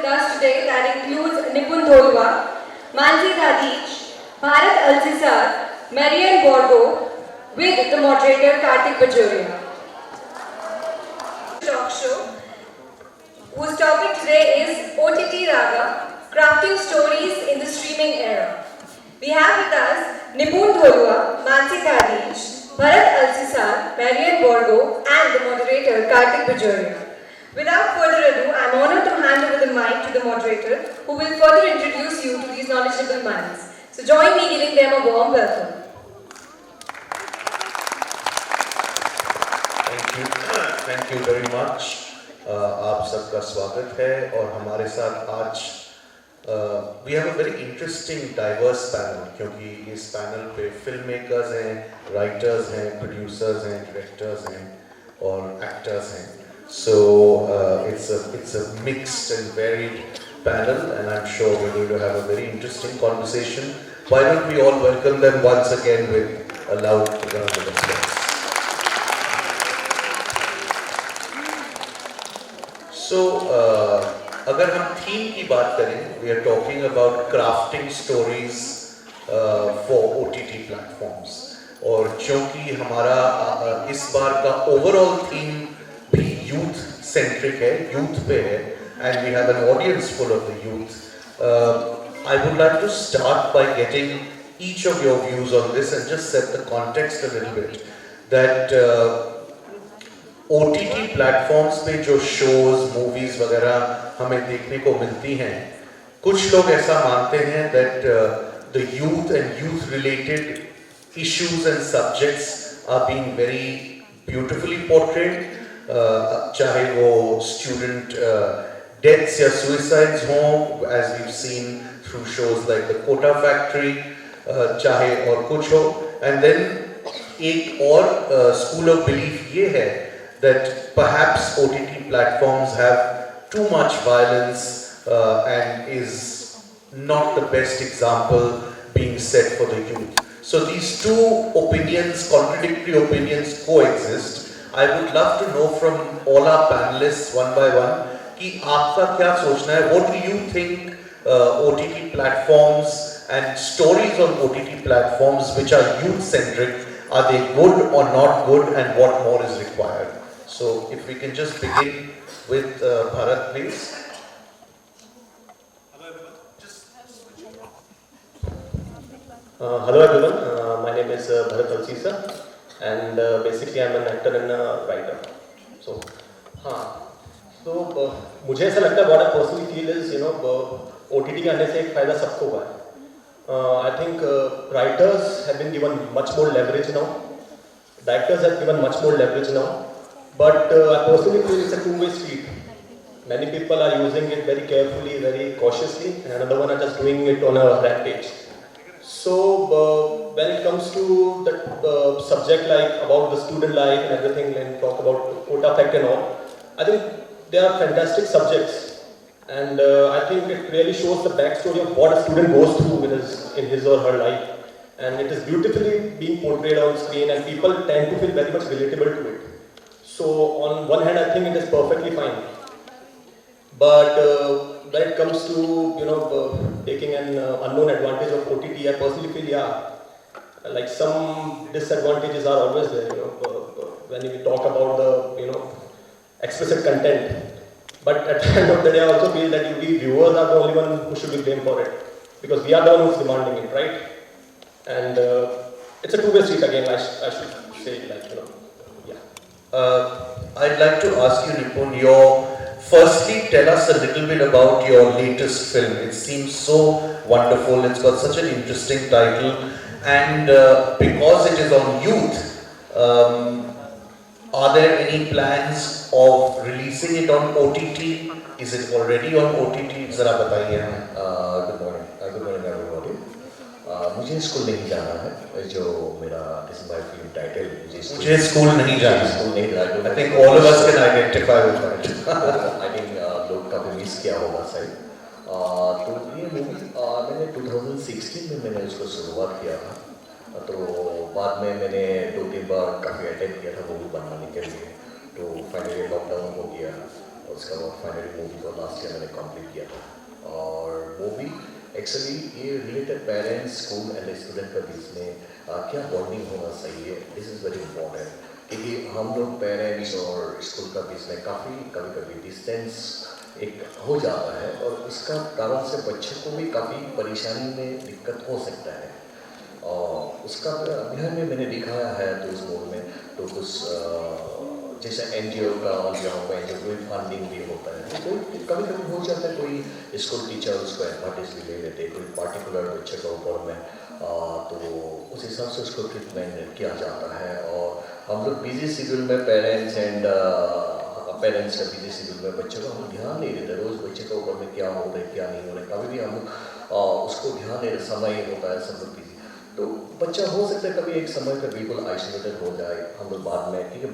us today that includes Nipun Dholwa, Mansi Dadich, Bharat Alsisar, Marian Borgo, with the moderator Kartik Bajoria. Talk show, whose topic today is OTT Raga, crafting stories in the streaming era. We have with us Nipun Dholwa, Mansi Dadich, Bharat Alsisar, Marian Borgo, and the moderator Kartik Bajoria. Without further ado, I am honored to hand over the mic to the moderator, who will further introduce you to these knowledgeable minds. So join me giving them a warm welcome. Thank you very much. आप सबका स्वागत है और हमारे साथ आज we have a very interesting diverse panel क्योंकि इस panel पे film makers हैं, writers हैं, producers हैं, directors हैं और actors हैं. So it's a mixed and varied panel, and I'm sure we're going to have a very interesting conversation. Why don't we all welcome them once again with a loud round of applause. So, अगर हम theme की बात करें, we are talking about crafting stories for OTT platforms. और क्योंकि हमारा इस बार का overall theme भी youth centric है, youth पे है, and we have an audience full of the youth. I would like to start by getting each of your views on this and just set the context a little bit. That OTT platforms पे जो shows, movies वगैरह हमें देखने को मिलती हैं, कुछ लोग ऐसा मानते हैं that the youth and youth related issues and subjects are being very beautifully portrayed. चाहे वो student deaths या suicides हों, as we've seen through shows like the Quota Factory, चाहे और कुछ हो, and then एक और school of belief ये है that perhaps OTT platforms have too much violence and is not the best example being set for the youth. So these two opinions, contradictory opinions, coexist. I would love to know from all our panelists one by one कि आपका क्या सोचना है? What do you think OTT platforms and stories on OTT platforms which are youth centric, are they good or not good, and what more is required? So, if we can just begin with Bharat, please. Hello everyone, my name is Bharat Alsisar, and basically I'm an actor and a writer. So, मुझे ऐसा लगता है, what I personally feel is, OTT के आने से एक फायदा सबको हुआ है. I think writers have been given much more leverage now. Directors have given much more leverage now. But I personally feel it's a two-way street. Many people are using it very carefully, very cautiously, and another one are just doing it on a rampage. So when it comes to that subject like about the student life and everything, and talk about quota effect and all, I think they are fantastic subjects, and I think it really shows the backstory of what a student goes through in his or her life, and it is beautifully being portrayed on screen, and people tend to feel very much relatable to it. So on one hand, I think it is perfectly fine, but when it comes to taking an unknown advantage of OTT, I personally feel like some disadvantages are always there. When we talk about the explicit content, but at the end of the day, I also feel that we viewers are the only one who should be blamed for it, because we are the one who's demanding it, right? And it's a two-way street again. I should say, I'd like to ask you, Nipun, firstly tell us a little bit about your latest film. It seems so wonderful, it's got such an interesting title, and because it is on youth, are there any plans of releasing it on OTT? Is it already on OTT? Zara bataiye hame. Good morning everybody. मुझे school नहीं जाना है, जो मेरा this is my film title. मुझे school नहीं जाना. I think all of us can identify with that. I think लोग काफी मिस किया होगा शायद. तो ये मूवी मैंने 2016 में मैंने इसको शुरुआत किया था. तो बाद में मैंने 2-3 बार काफी अटेम्प्ट किया था मूवी बनाने के लिए. तो फाइनली लॉकडाउन हो गया. उसका बाद फाइनली मूवी को लास्ट ईयर मैंने कंप्लीट किया था। और मूवी एक्चुअली ये related parents, school and student के बीच में क्या बॉन्डिंग होना चाहिए, दिस इज़ वेरी इंपॉर्टेंट। क्योंकि हम लोग पेरेंट्स और स्कूल का बीच में काफ़ी कभी कभी डिस्टेंस एक हो जाता है और उसका कारण से बच्चे को भी काफ़ी परेशानी में दिक्कत हो सकता है। और उसका बिहार में मैंने दिखाया है तो उस मूवी में तो कुछ जैसे NGO का और यहाँ पर जो कोई फंडिंग भी होता है तो कभी कभी हो जाता है, कोई स्कूल टीचर उसको एडवांटेज भी ले लेते हैं कोई पार्टिकुलर बच्चे के ऊपर में, तो उस हिसाब से उसको ट्रीटमेंट किया जाता है। और हम लोग बिजी शेड्यूल में पेरेंट्स का बिजी शेड्यूल में बच्चों को हम ध्यान नहीं देते, रोज़ बच्चे के ऊपर में क्या हो रहा है क्या नहीं हो रहा है, कभी भी हम लोग उसको ध्यान नहीं, समय होता है सब लोग बिजी, तो बच्चा हो सकता है कभी एक समय पर बिल्कुल आइसोलेटेड हो जाए हम लोग बाद में, क्योंकि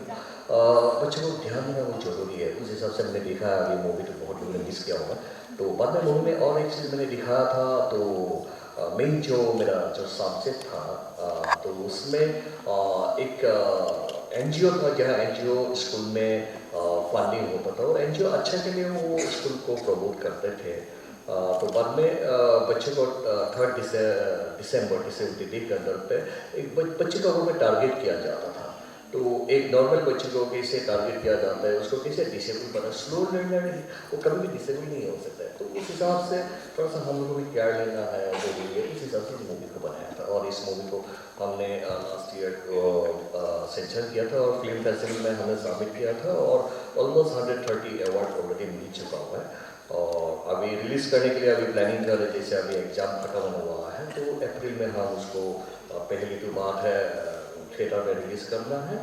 बच्चों को ध्यान देना बहुत जरूरी है। उस हिसाब से मैंने देखा है अभी मूवी तो बहुत लोगों ने मिस किया होगा। तो बाद में मूवी में और एक चीज़ मैंने दिखाया था, तो मेन जो मेरा जो सब्जेक्ट था तो उसमें एक NGO था जहाँ NGO स्कूल में फंडिंग होता था और NGO अच्छा के लिए वो स्कूल को प्रमोट करते थे। तो बाद में बच्चे को 3 दिसंबर डे के अंदर पे एक बच्चे का वो में टारगेट किया जाता था। तो एक नॉर्मल बच्चे को कैसे टारगेट किया जाता है, उसको कैसे डिसेबल बना, स्लो लर्नर वो कभी भी डिसेबल नहीं हो सकता है। तो उस हिसाब से थोड़ा सा हम लोगों को भी केयर लेना है जरूरी है, उस हिसाब से इस मूवी को बनाया था। और इस मूवी को हमने लास्ट ईयर सेंशन किया था और फिल्म फेस्टिवल में हमने सबमिट किया था और ऑलमोस्ट 130 अवार्ड ऑलरेडी मिल चुका हुआ है। और अभी रिलीज़ करने के लिए अभी प्लानिंग कर रहे, जैसे अभी एग्जाम खत्म होने वाला है तो अप्रैल में हम उसको पहली तो बात है थिएटर में रिलीज़ करना है,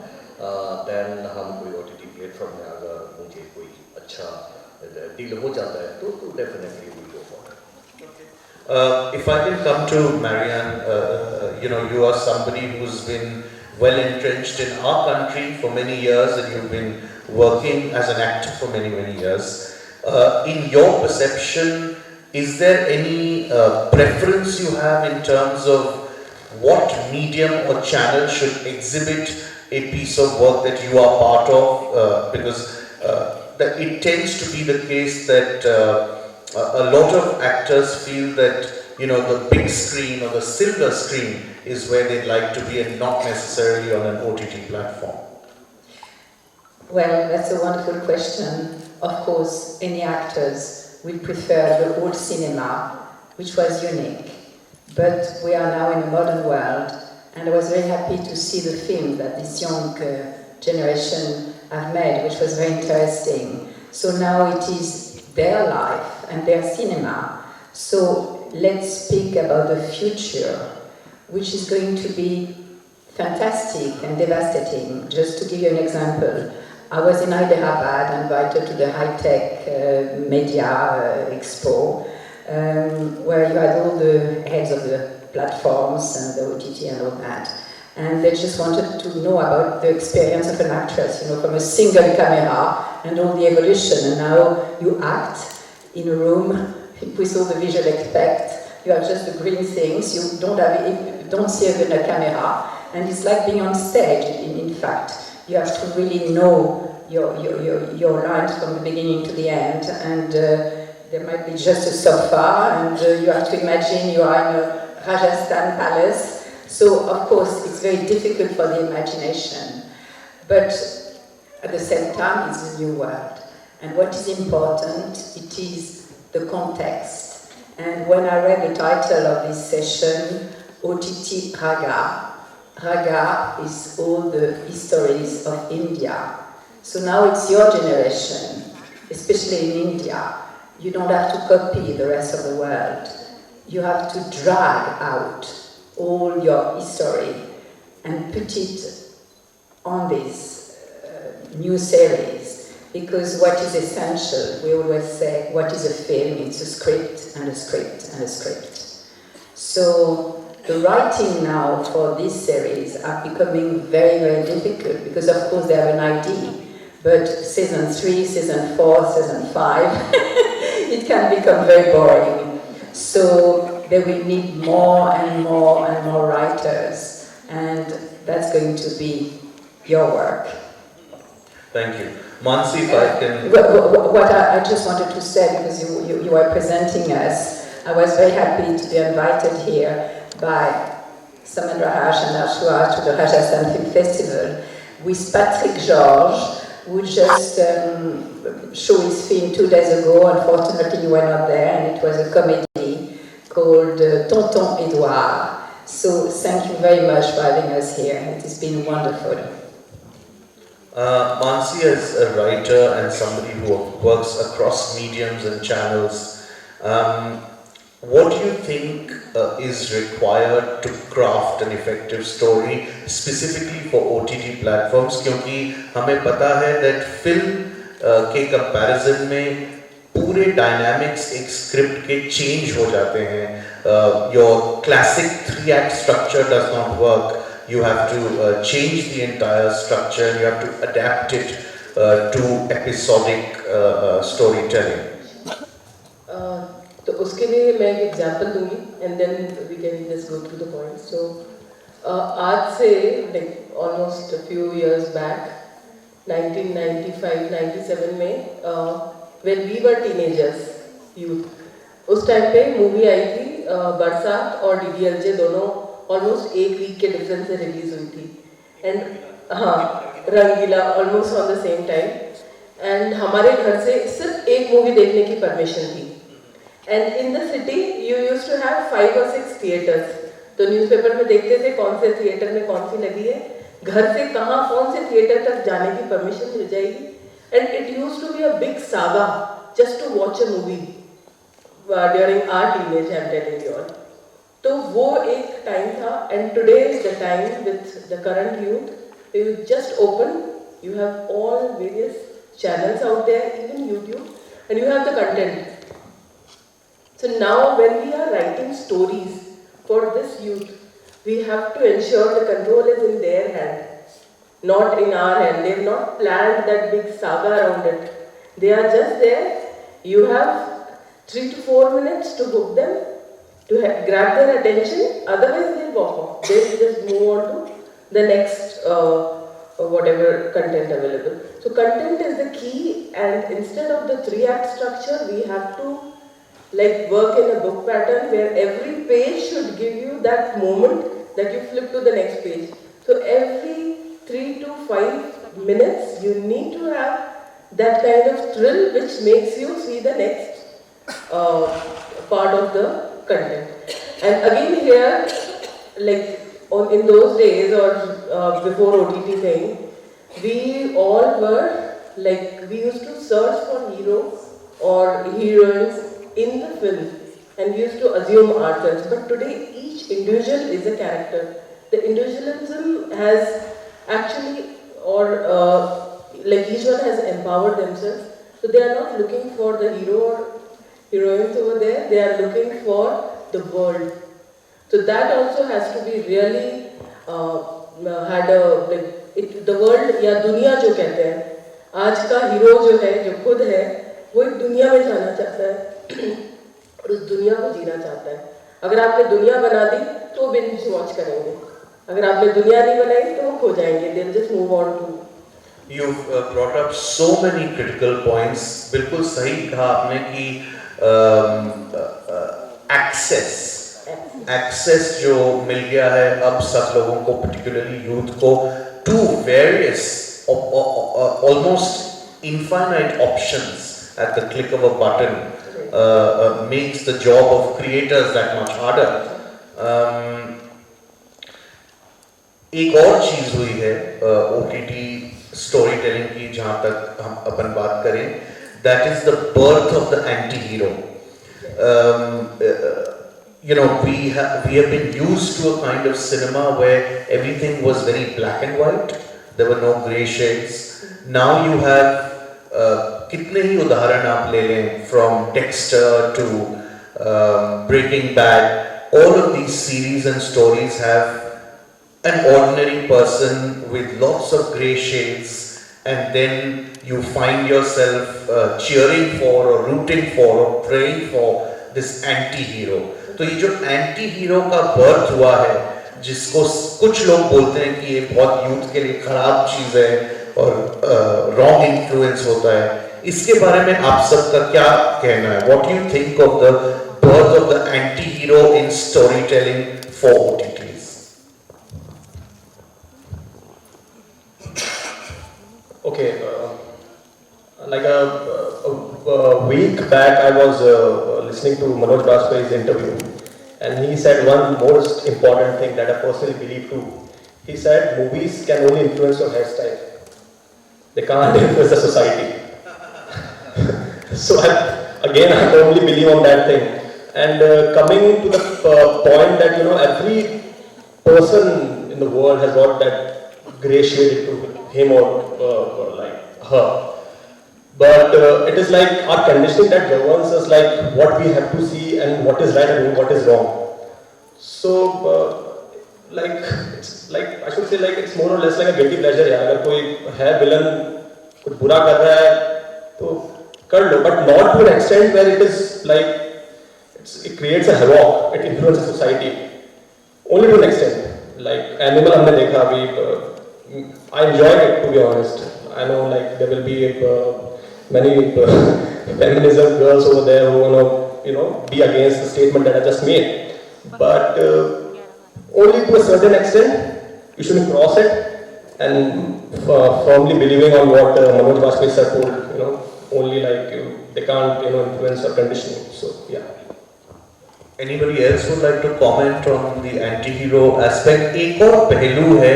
देन हम कोई OTT प्लेटफॉर्म में अगर मुझे कोई अच्छा डील हो जाता है तो definitely will go for it. If I can come to Marianne, you are somebody who's been well entrenched in our country for many years and you've been working as an actor for many, many years. In your perception, is there any preference you have in terms of what medium or channel should exhibit a piece of work that you are part of? Because it tends to be the case that a lot of actors feel that the big screen or the silver screen is where they'd like to be and not necessarily on an OTT platform. Well, that's a wonderful question. Of course, any actors will prefer the old cinema, which was unique. But we are now in a modern world, and I was very happy to see the film that this young generation have made, which was very interesting. So now it is their life and their cinema. So let's speak about the future, which is going to be fantastic and devastating. Just to give you an example, I was in Hyderabad, invited to the high-tech media expo, where you had all the heads of the platforms and the OTT and all that. And they just wanted to know about the experience of an actress, from a single camera and all the evolution. And now you act in a room with all the visual effects. You have just the green things. You don't see even a camera, and it's like being on stage. In fact, you have to really know your lines from the beginning to the end, and there might be just a sofa, and you have to imagine you are in a Rajasthan palace. So, of course, it's very difficult for the imagination, but at the same time, it's a new world. And what is important, it is the context. And when I read the title of this session, OTT Raga, Raga is all the histories of India. So now it's your generation, especially in India. You don't have to copy the rest of the world. You have to drag out all your history and put it on this new series. Because what is essential, we always say, what is a film? It's a script and a script and a script. So the writing now for this series are becoming very, very difficult because of course they have an idea, but season 3, season 4, season 5, it can become very boring. So they will need more and more and more writers, and that's going to be your work. Thank you. Mansi, if I can... What I just wanted to say, because you are presenting us, I was very happy to be invited here by Saman Raj and Ashwa to the Rajasthan Film Festival with Patrick Georges, who just showed his film 2 days ago. Unfortunately, you were not there, and it was a comedy called Tonton Edouard. So thank you very much for having us here. It has been wonderful. Mansi, as a writer and somebody who works across mediums and channels, what do you think is required to craft an effective story, specifically for OTT platforms? क्योंकि हमें पता है that film के comparison में पूरे dynamics एक script के change हो जाते हैं. Your classic 3-act structure does not work. You have to change the entire structure. You have to adapt it to episodic storytelling. तो उसके लिए मैं एक एग्जांपल दूंगी and then we can just go through the points. So आज से like almost few years back 1995-97 में when we were teenagers youth, उस टाइम पे मूवी आई थी बरसात और डीडीएलजे दोनों ऑलमोस्ट एक वीक के डिफरेंस से रिलीज हुई थी. एंड हाँ, Rangeela almost on the same time. And हमारे घर से सिर्फ एक मूवी देखने की परमिशन थी. And in the city, you used to have 5 or 6 theaters. तो न्यूज़पेपर में देखते थे कौन से थिएटर में कौन सी लगी है, घर से कहाँ कौन से थिएटर तक जाने की परमिशन मिल जाएगी. And it used to be a big saga just to watch a movie during our teenage, I'm telling you all. तो वो एक टाइम था. And today is the time with the current youth. You just open, you have all various channels out there, even YouTube, and you have the content. So now when we are writing stories for this youth, we have to ensure the control is in their hand, not in our hand. They have not planned that big saga around it. They are just there. You have 3 to 4 minutes to hook them, to grab their attention, otherwise they'll walk off. They'll just move on to the next whatever content available. So content is the key, and instead of the 3-act structure, we have to like work in a book pattern where every page should give you that moment that you flip to the next page. So every 3 to 5 minutes you need to have that kind of thrill which makes you see the next part of the content. And again here, like in those days or before OTT thing, we all were like, we used to search for heroes or heroines in the film, and we used to assume ourselves. But today each individual is a character. The individualism has actually, or like each one has empowered themselves. So they are not looking for the hero or heroines over there. They are looking for the world. So that also has to be really had a like the world या दुनिया जो कहते हैं, आज का hero जो है, जो खुद है, वो एक दुनिया में जाना चाहता है और उस दुनिया को जीना चाहता है. अगर आपने दुनिया बना दी तो वो बिंज वॉच करेंगे. अगर आपने दुनिया नहीं बनाई तो वो खो जाएंगे. They'll just move on to. You've brought up so many critical points. बिल्कुल सही कहा आपने कि access जो मिल गया है अब सब लोगों को, particularly youth को, to various almost infinite options at the click of a button makes the job of creators that much harder. एक और चीज हुई है OTT storytelling की, जहाँ तक हम अपन बात करें, that is the birth of the anti-hero. You know, we have been used to a kind of cinema where everything was very black and white. There were no grey shades. Now you have कितने ही उदाहरण आप ले लें, from Dexter to Breaking Bad. All of these series and stories have an ordinary person with lots of grey shades, and then you find yourself cheering for or rooting for or praying for this anti-hero. तो ये जो anti-hero का birth हुआ है, जिसको कुछ लोग बोलते हैं कि ये बहुत youth के लिए खराब चीज़ है और इन्फ्लुएंस होता है, इसके बारे में आप सबका क्या कहना है? What do you think of the birth of the anti hero in story telling for OTTs? Okay, like a week back, I was listening to Manoj Bajpayee's interview, and he said one most important thing that I personally believe too. He said movies can only influence your hairstyle; they can't influence the society. So I firmly believe on that thing. And coming to the point that every person in the world has got that grey shade into him or like her. But it is like our conditioning that governs us, like what we have to see and what is right and what is wrong. So it's like I should say like it's more or less like a guilty pleasure. Yeah, अगर कोई है villain कुछ बुरा कर रहा है तो कर लो, but not to an extent where it is like it creates a havoc, it influences society. Only to an extent. Like Animal हमने देखा अभी, I enjoyed it to be honest. I know like there will be many feminism girls over there who want to be against the statement that I just made. But only to a certain extent, you shouldn't cross it, and firmly believing on what Manoj Bajpayee sir told, only like they can't influence or conditioning. So yeah. Anybody else would like to comment on the anti-hero aspect? एक और पहलू है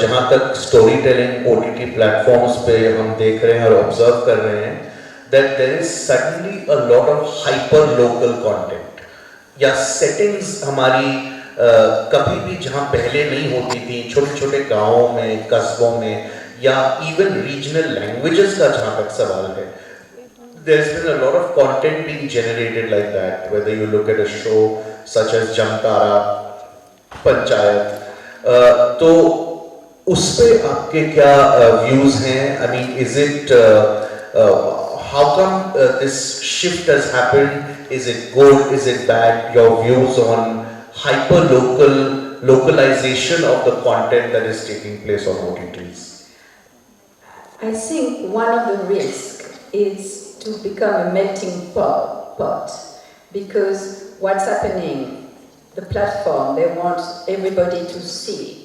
जहाँ तक story telling OTT platforms पे हम देख रहे हैं और ऑब्जर्व कर रहे हैं that there is suddenly a lot of hyper local content या settings हमारी कभी भी जहाँ पहले नहीं होती थी, छोटे छोटे गाँवों में, कस्बों में, या even regional languages का जहाँ तक सवाल है, there's been a lot of content being generated like that, whether you look at a show such as Jamtara, Panchayat, तो उस पे आपके क्या views हैं? I mean, is it how come this shift has happened? Is it good? Is it bad? Your views on hyper localization of the content that is taking place on OTTs? I think one of the risks is to become a melting pot, because what's happening, the platform, they want everybody to see it.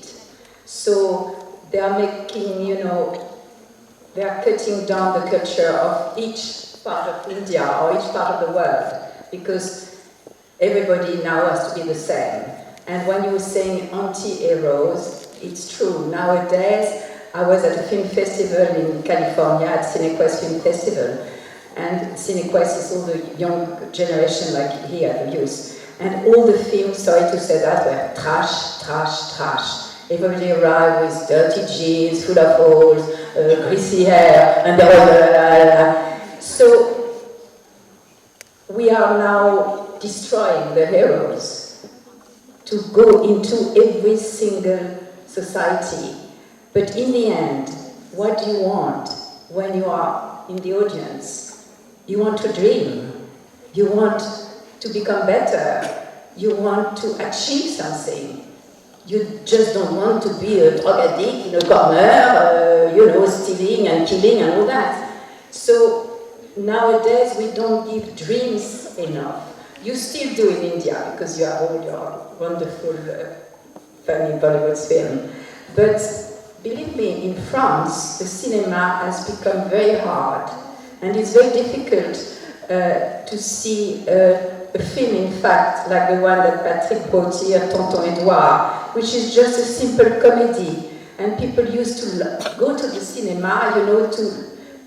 So they are making, they are cutting down the culture of each part of India or each part of the world, because everybody now has to be the same. And when you were saying anti-heroes, it's true. Nowadays, I was at a film festival in California, at Cinequest Film Festival, and Cinequest is all the young generation like here, the youth. And all the films, sorry to say that, were trash, trash, trash. Everybody arrived with dirty jeans, full of holes, greasy hair, and so we are now destroying the heroes to go into every single society. But in the end, what do you want when you are in the audience? You want to dream. You want to become better. You want to achieve something. You just don't want to be a drug addict in a corner, stealing and killing and all that. So nowadays we don't give dreams enough. You still do in India because you have all your wonderful, funny Bollywood film. But believe me, in France, the cinema has become very hard. And it's very difficult to see a film, in fact, like the one that Patrick brought here, Tonton Edouard, which is just a simple comedy. And people used to go to the cinema,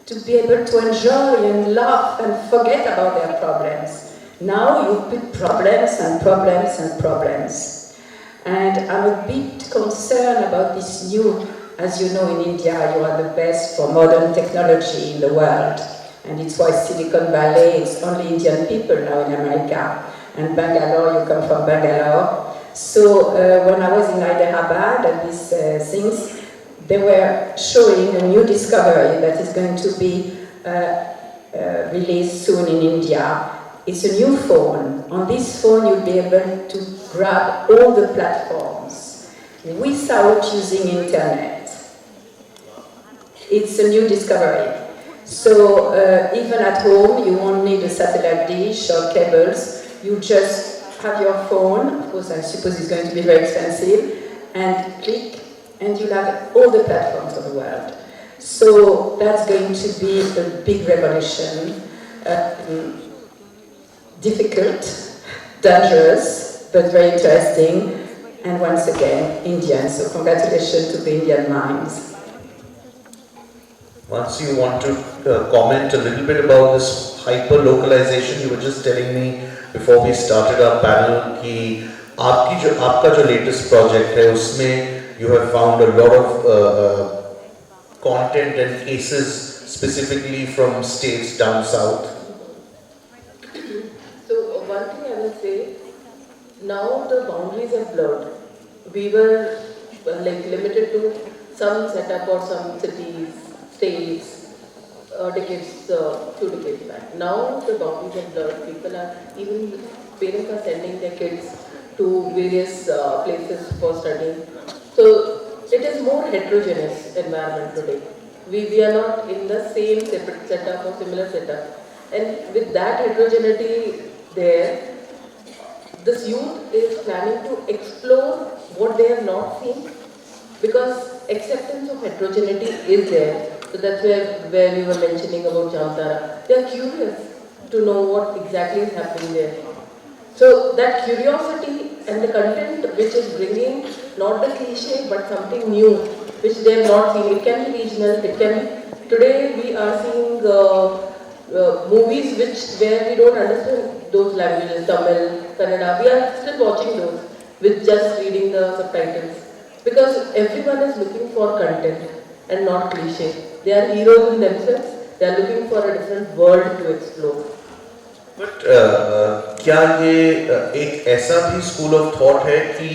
to be able to enjoy and laugh and forget about their problems. Now you put problems and problems and problems. And I'm a bit concerned about this new, as you know, in India, you are the best for modern technology in the world. And it's why Silicon Valley is only Indian people now in America. And Bangalore, you come from Bangalore. So when I was in Hyderabad and these things, they were showing a new discovery that is going to be released soon in India. It's a new phone. On this phone, you'll be able to grab all the platforms without using internet. it's a new discovery. So even at home, you won't need a satellite dish or cables. You just have your phone, of course I suppose it's going to be very expensive, and click, and you'll have all the platforms of the world. So that's going to be a big revolution. Difficult, dangerous, but very interesting. And once again, Indian. So congratulations to the Indian minds. Once you want to comment a little bit about this hyper-localization, you were just telling me before we started our panel कि आपका जो latest project है उसमें you have found a lot of content and cases specifically from states down south. So one thing I will say, now the boundaries are blurred. We were like limited to some setup or some cities, states, few decades back. Now the boundaries are blurred. People are, even parents are sending their kids to various places for studying. So it is more heterogeneous environment today. We are not in the same separate setup or similar setup. And with that heterogeneity there, this youth is planning to explore what they have not seen, because acceptance of heterogeneity is there. So that's where we were mentioning about Jamtara. They are curious to know what exactly is happening there. So that curiosity and the content which is bringing not the cliche but something new which they have not seen. It can be regional, it can be, today we are seeing movies where we don't understand those languages, Tamil, Kannada. We are still watching those with just reading the subtitles, because everyone is looking for content and not cliche. They are heroes in themselves. They are looking for a different world to explore. But क्या ये एक ऐसा भी school of thought है कि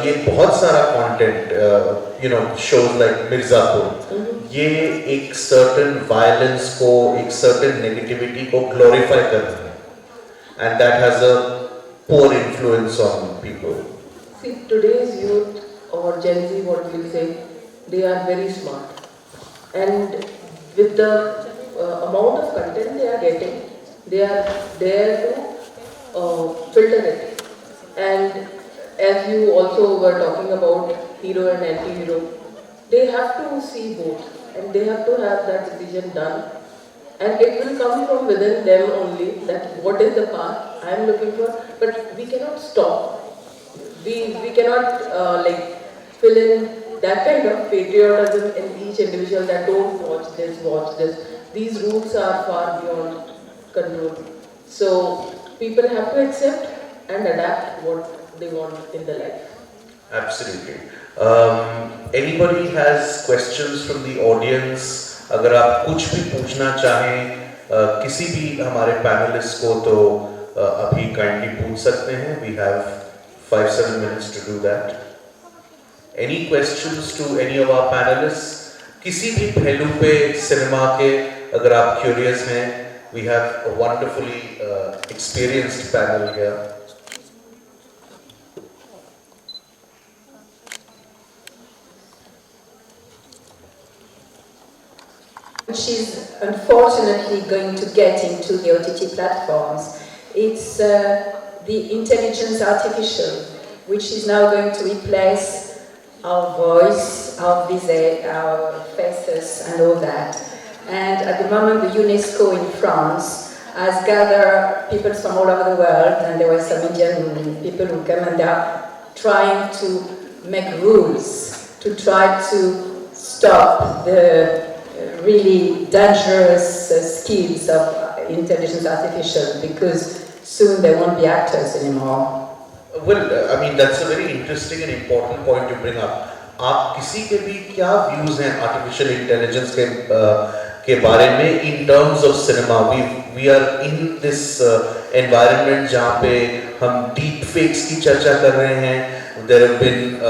ये बहुत सारा content, shows like मिर्ज़ापुर, ये एक certain violence को, एक certain negativity को glorify करता है, and that has a poor influence on people. See, today's youth or Gen Z, what we'll say, they are very smart, and with the amount of content they are getting, they are there to filter it. And as you also were talking about hero and anti-hero, they have to see both, and they have to have that decision done. And it will come from within them only, that what is the path I am looking for. But we cannot stop. We cannot fill in that kind of patriotism in each individual, that don't watch this, watch this. These rules are far beyond control. So people have to accept and adapt what they want in their life. Absolutely. Anybody has questions from the audience? अगर आप कुछ भी पूछना चाहें किसी भी हमारे panelist को तो अभी काइंडली पूछ सकते हैं. We have 5-7 minutes to do that. Any questions to any of our panelists? किसी भी पहलू पे सिनेमा के अगर आप curious हैं, we have a wonderfully experienced panel here. Which is unfortunately going to get into the OTT platforms. It's the intelligence artificial, which is now going to replace our voice, our visage, our faces, and all that. And at the moment, the UNESCO in France has gathered people from all over the world, and there were some Indian people who come, and they are trying to make rules to try to stop the really dangerous skills of intelligence artificial, because soon there won't be actors anymore. Well, I mean, that's a very interesting and important point to bring up. आप किसी के भी क्या views हैं artificial intelligence के बारे में in terms of cinema? We are in this environment जहाँ पे हम deep fakes की चर्चा कर रहे हैं. There have been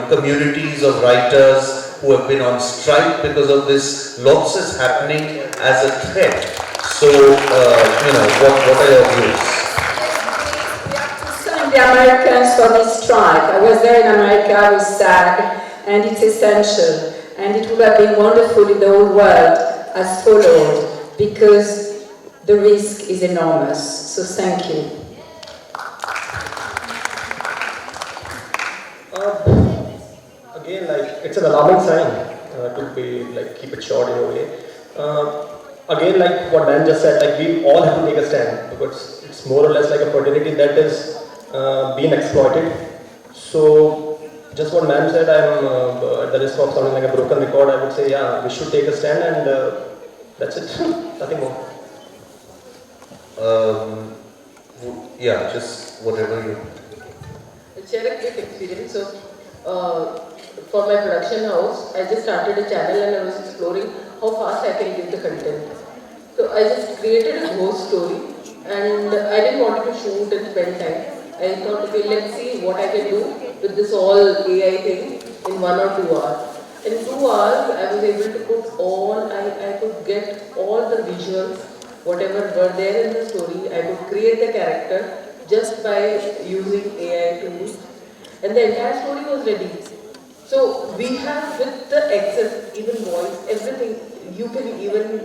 communities of writers who have been on strike because of this. Lots is happening as a threat. So, what are your views? We have to thank the Americans for this strike. I was there in America with SAG, and it's essential. and it would have been wonderful if the whole world has followed, because the risk is enormous. So thank you. Again, like, it's an alarming sign to be like keep it short in a way. Again, like what Dan just said, like we all have to take a stand because it's more or less like a fraternity that is being exploited. So, just what ma'am said, I'm at the risk of sounding like a broken record. I would say, yeah, we should take a stand, and that's it. Nothing more. Yeah, just whatever you. I'll share a quick experience. So, for my production house, I just started a channel and I was exploring how fast I can give the content. So I just created a ghost story and I didn't want to shoot and spend time. I thought, okay, let's see what I can do with this all AI thing in 1 or 2 hours. In 2 hours, I was able to put all, I could get all the visuals, whatever were there in the story. I could create the character just by using AI tools. And the entire story was ready. So we have, with the access, even voice, everything, you can even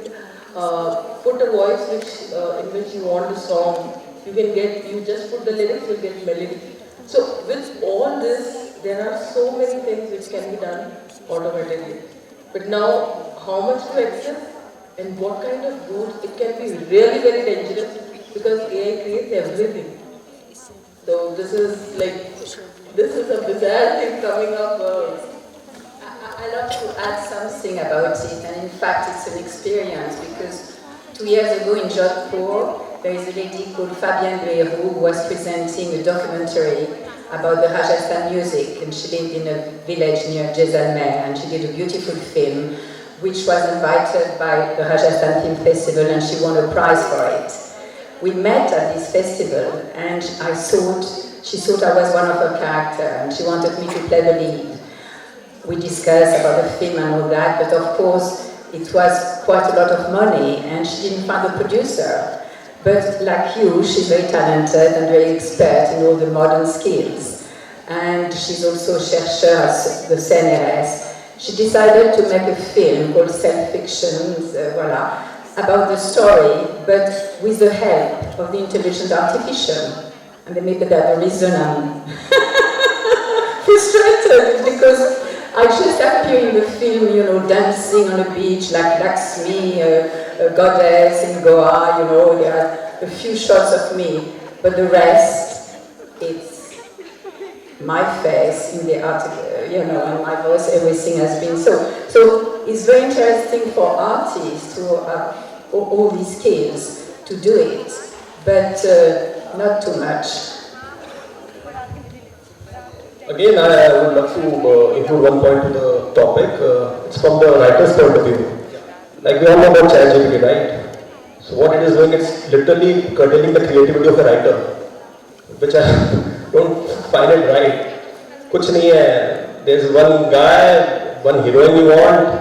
put a voice in which you want a song. You can get, you just put the lyrics, you'll get melody. So with all this, there are so many things which can be done automatically. But now, how much to access and what kind of goods, it can be really very dangerous because AI creates everything. So this is like, this is a bizarre thing coming up. I love to add something about it, and in fact it's an experience, because 2 years ago in Jaipur, there is a lady called Fabienne Leroux who was presenting a documentary about the Rajasthan music, and she lived in a village near Jaisalmer, and she did a beautiful film which was invited by the Rajasthan Film Festival, and she won a prize for it. We met at this festival, and she thought I was one of her characters, and she wanted me to play the lead. We discussed about the film and all that, but of course it was quite a lot of money, and she didn't find a producer. But like you, she's very talented and very expert in all the modern skills. And she's also a chercheur at the CNRS. She decided to make a film called Self-Fiction, about the story, but with the help of the intelligent artificial. And maybe that's the reason I'm frustrated, because I just appear in the film, dancing on a beach like Lakshmi, a goddess in Goa, there are a few shots of me, but the rest, it's my face in the article, and my voice, everything has been so it's very interesting for artists to have all these skills to do it, but not too much. Again, I would love to include one point to the topic. It's from the writer's point of view. Like we all know about ChatGPT, right? So what it is doing, it's literally curtailing the creativity of a writer, which I don't find it right. Kuch nahi hai. There's one guy, one heroine you want,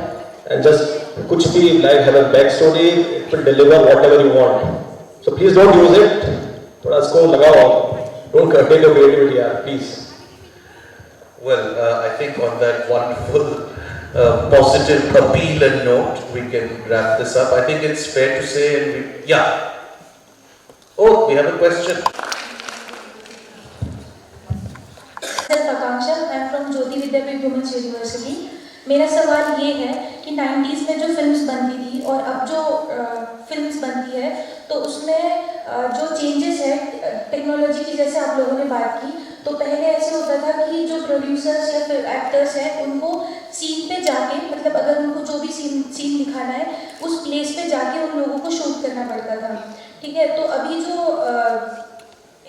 and just kuch bhi, like have a backstory, it will deliver whatever you want. So please don't use it. Thoda isko lagao. Don't curtail your creativity, please. Well, I think on that wonderful positive appeal and note, we can wrap this up. I think it's fair to say, yeah. Oh, we have a question. Akanksha, I am from Jyoti Vidyapith Women's University. मेरा सवाल ये है कि 90s में जो films बनती थी और अब जो फिल्म्स बनती है, तो उसमें जो चेंजेस है टेक्नोलॉजी की, जैसे आप लोगों ने बात की, तो पहले ऐसे होता था कि जो प्रोड्यूसर्स या फिर एक्टर्स हैं उनको सीन पे जाके, मतलब अगर उनको जो भी सीन दिखाना है उस प्लेस पे जाके उन लोगों को शूट करना पड़ता था, ठीक है। तो अभी जो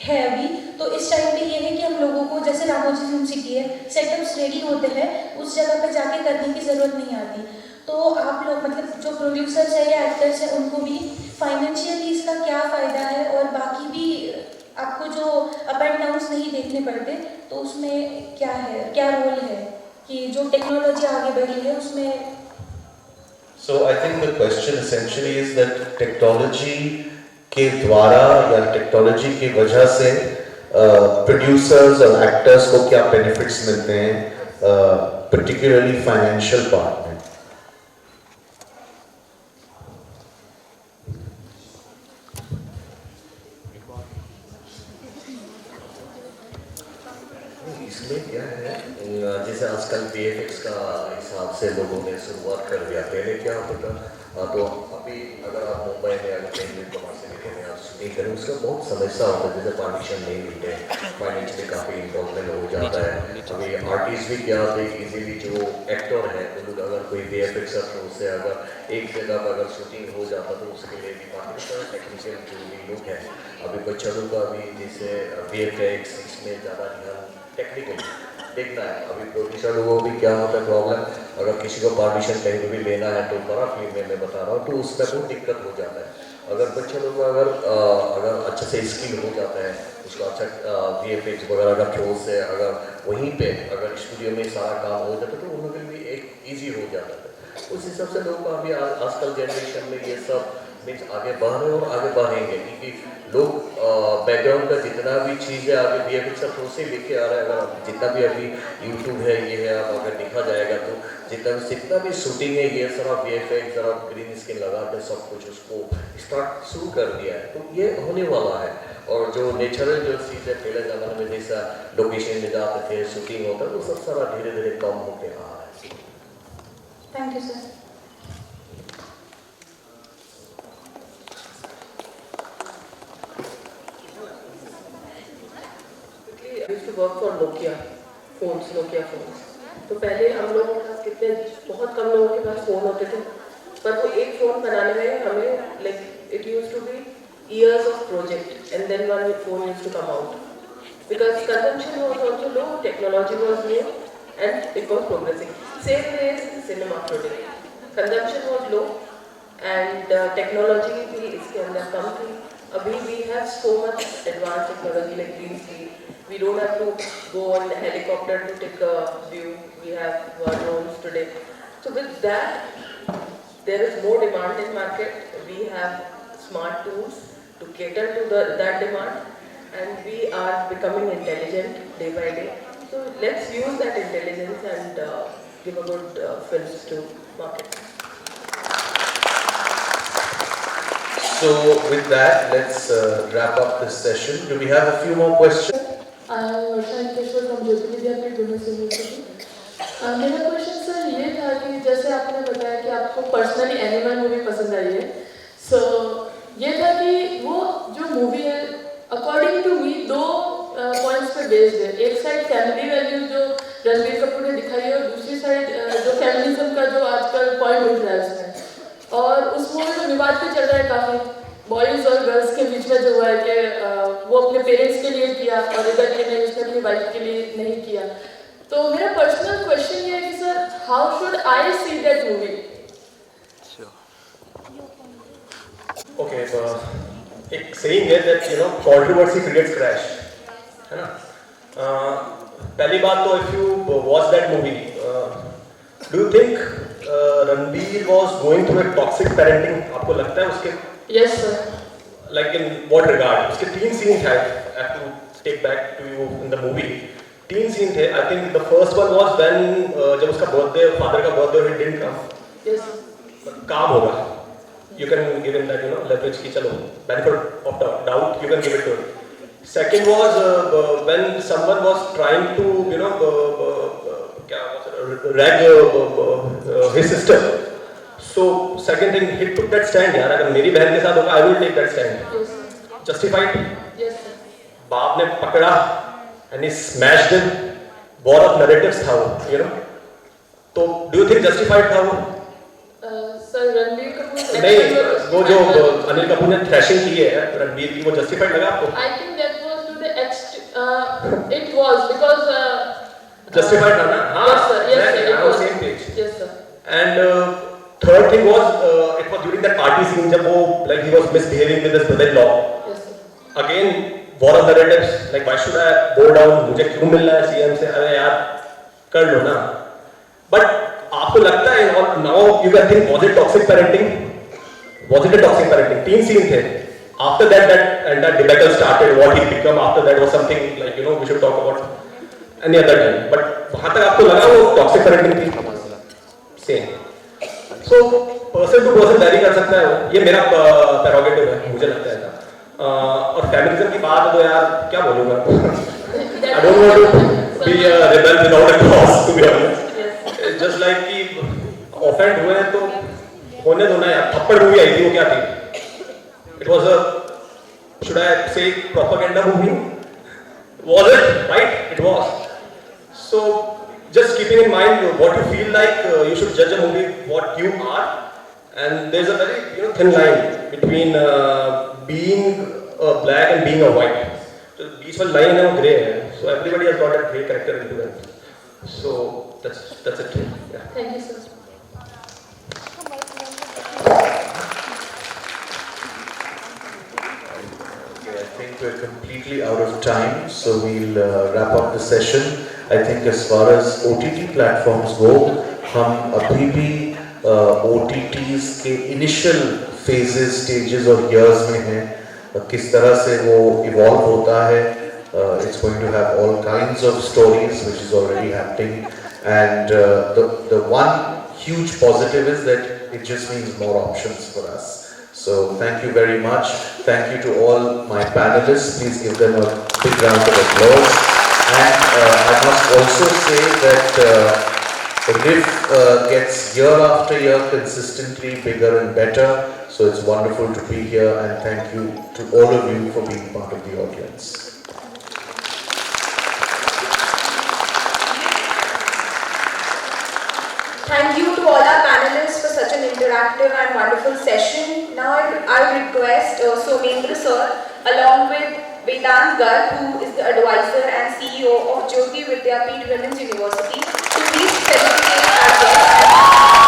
है अभी, तो इस टाइम पे ये है कि हम लोगों को, जैसे रामोजी फिल्म सिटी है, सेटअप्स रेडी होते हैं, उस जगह पे जाके करने की ज़रूरत नहीं आती। तो आप लोग, मतलब जो प्रोड्यूसर्स है या एक्टर्स हैं, उनको भी फाइनेंशियली इसका क्या फ़ायदा है, और बाकी भी आपको जो अप एंड डाउन्स नहीं देखने पड़ते, तो उसमें क्या है, क्या रोल है कि जो टेक्नोलॉजी आगे बढ़ी है उसमें? So I think the question essentially is that technology के द्वारा या टेक्नोलॉजी की वजह से प्रोड्यूसर्स और एक्टर्स को क्या बेनिफिट्स मिलते हैं, particularly फाइनेंशियल पार्ट में। इसमें क्या है, जैसे आजकल VFX का हिसाब से लोगों ने शुरुआत कर दिया, पहले क्या होता था, तो अभी अगर आप मुंबई में अगर कहीं कमाल से लिखे में आप शूटिंग करें, उसका बहुत समस्या होता है, जैसे परमिशन नहीं मिलते, फाइनेंशियली काफ़ी इन्वॉल्वमेंट हो जाता है। अभी आर्टिस्ट भी क्या होते हैं, इजीली जो एक्टर है वो लोग अगर कोई VFX है उससे अगर एक जगह पर अगर शूटिंग हो जाता तो उसके लिए भी काफ़ी सारा टेक्निकल जो भी लोग हैं, अभी बच्चों का भी जैसे VFX इसमें ज़्यादा ध्यान टेक्निकल देखना है। अभी प्रोड्यूसर लोगों को भी क्या होता है प्रॉब्लम, अगर किसी को परमिशन कहीं भी लेना है तो बड़ा फिल्म में मैं बता रहा हूँ तो उसमें बहुत दिक्कत हो जाता है। अगर बच्चे लोग अगर अच्छे से स्किल हो जाता है, उसको अच्छा VFX वगैरह का थ्रो से अगर वहीं पे अगर स्टूडियो में सारा काम हो जाता तो उन लोगों के लिए एक ईजी हो जाता है। उस हिसाब से लोगों का अभी आजकल जनरेशन में ये सब मीन्स आगे बढ़ रहे और आगे बढ़ेंगे, क्योंकि लोग बैकग्राउंड का जितना भी चीज़ है आगे VFX का थ्रू से लेके आ रहा है। अगर जितना भी अभी यूट्यूब है ये है, अब अगर देखा जाएगा तो जितना भी शूटिंग है ये सारा VFX जरा ग्रीन स्क्रीन लगा के सब कुछ उसको स्टार्ट शुरू कर दिया है, तो ये होने वाला है। और जो नेचुरल जो चीज़ है पहले ज़माने में जैसा लोकेशन में जाते थे शूटिंग होता है, वो सब सारा धीरे धीरे कम होते आ रहा है। Thank you sir. I used to work for Nokia phones। तो पहले हम लोगों के पास कितने बहुत कम लोगों के पास फ़ोन होते थे, पर वो एक फ़ोन बनाने में हमें like it used to be years of project and then one phone used to come out because consumption was also low, technology was new and it was progressing. Same way as cinema today, consumption was low and technology भी इसके अंदर कम थी। अभी we have so much advanced technology like green screen. We don't have to go on a helicopter to take a view. We have drones today. So with that, there is more demand in market. We have smart tools to cater to that demand, and we are becoming intelligent day by day. So let's use that intelligence and give a good films to market. So with that, let's wrap up this session. Do we have a few more questions? I am from Jaipur University. मेरा question sir ये था कि जैसे आपने बताया कि आपको personally animal movie पसंद आई है, सो ये था कि वो जो मूवी है अकॉर्डिंग टू मी दो पॉइंट्स पे बेस्ड है। एक साइड फैमिली वैल्यूज जो रणबीर कपूर ने दिखाई है और दूसरी साइड जो फेमिनिज्म का जो आजकल पॉइंट उठ रहा है उसमें। और उस मूवी में विवाद भी चल रहा है काफ़ी बॉयज़ और गर्ल्स के बीच में जो हुआ है कि वो अपने पेरेंट्स के लिए किया और इधर के नहीं उसने अपनी वाइफ के लिए नहीं किया। तो मेरा पर्सनल क्वेश्चन ये है कि sir how should I see that movie? Okay, एक सेइंग है दैट कंट्रोवर्सी क्रिएट्स क्रैश, है ना। पहली बात तो if you watch that movie, do you think Ranbir was going through a toxic parenting? आपको लगता है उसके? Yes sir. Like in what regard? उसके 3 scenes have to take back to you in the movie. 3 scenes थे. I think the first one was when जब उसका birthday, father का birthday, he didn't come. Yes. काम होगा. You can give him that leverage कि चलो benefit of doubt you can give it to him. Second was when someone was trying to क्या rag his sister. So second thing, he took that stand यार, अगर मेरी बहन के साथ होगा I will take that stand. Yes sir. Justified? Yes sir. बाप ने पकड़ा and he smashed him. War of narratives था वो, तो do you think justified था वो? सर रणबीर कपूर नहीं, वो जो अनिल कपूर ने thrashing की है रणबीर की, वो justified लगा आपको? I think that was to the extent it was because justified था ना? हाँ, yes sir, yes sir, it was same page. Yes sir. And third thing was it was during that party scene जब वो like he was misbehaving with his brother-in-law. Yes sir. Again war of narratives, like why should I go down, मुझे क्यों मिलना है CM से, अरे यार कर लो ना। But आपको लगता है और now you can think was it toxic parenting? Was it a toxic parenting? 3 scenes थे. After that that debacle started. What he become after that was something like we should talk about any other time. But वहाँ तक आपको लगा वो toxic parenting थी? Same. So person to person vary कर सकता है वो, ये मेरा प्रेरोगेटिव है, मुझे लगता है ना। और फेमिनिज्म की बात है तो यार क्या बोलूँगा, I don't want to be a rebel without a cause, to be honest. It's just like कि offend हुए तो होने दो ना यार. थप्पड़ मूवी आई थी वो क्या थी? It was a, should I say, propaganda movie? Was it? Right? It was. So just keeping in mind what you feel like, you should judge a movie what you are. And there's a very thin line between being a black and being a white. So बीच वाली line है वो grey है. So everybody has got a grey character into them. So that's it. Yeah. Thank you, sir. Okay, I think we're completely out of time, so we'll wrap up the session. I think as far as OTT platforms go, हम अभी भी OTTs के initial phases, stages और years में हैं. किस तरह से वो evolve होता है. It's going to have all kinds of stories, which is already happening. And the one huge positive is that it just means more options for us. So thank you very much. Thank you to all my panelists. Please give them a big round of applause. And I must also say that RIFF gets year after year consistently bigger and better. So it's wonderful to be here, and thank you to all of you for being part of the audience. Thank you to all our panelists for such an interactive and wonderful session. Now I request Somendra sir, along with Vedant Garg, who is the advisor and CEO of Jyoti Vidyapeeth Women's University, to please felicitate our guests.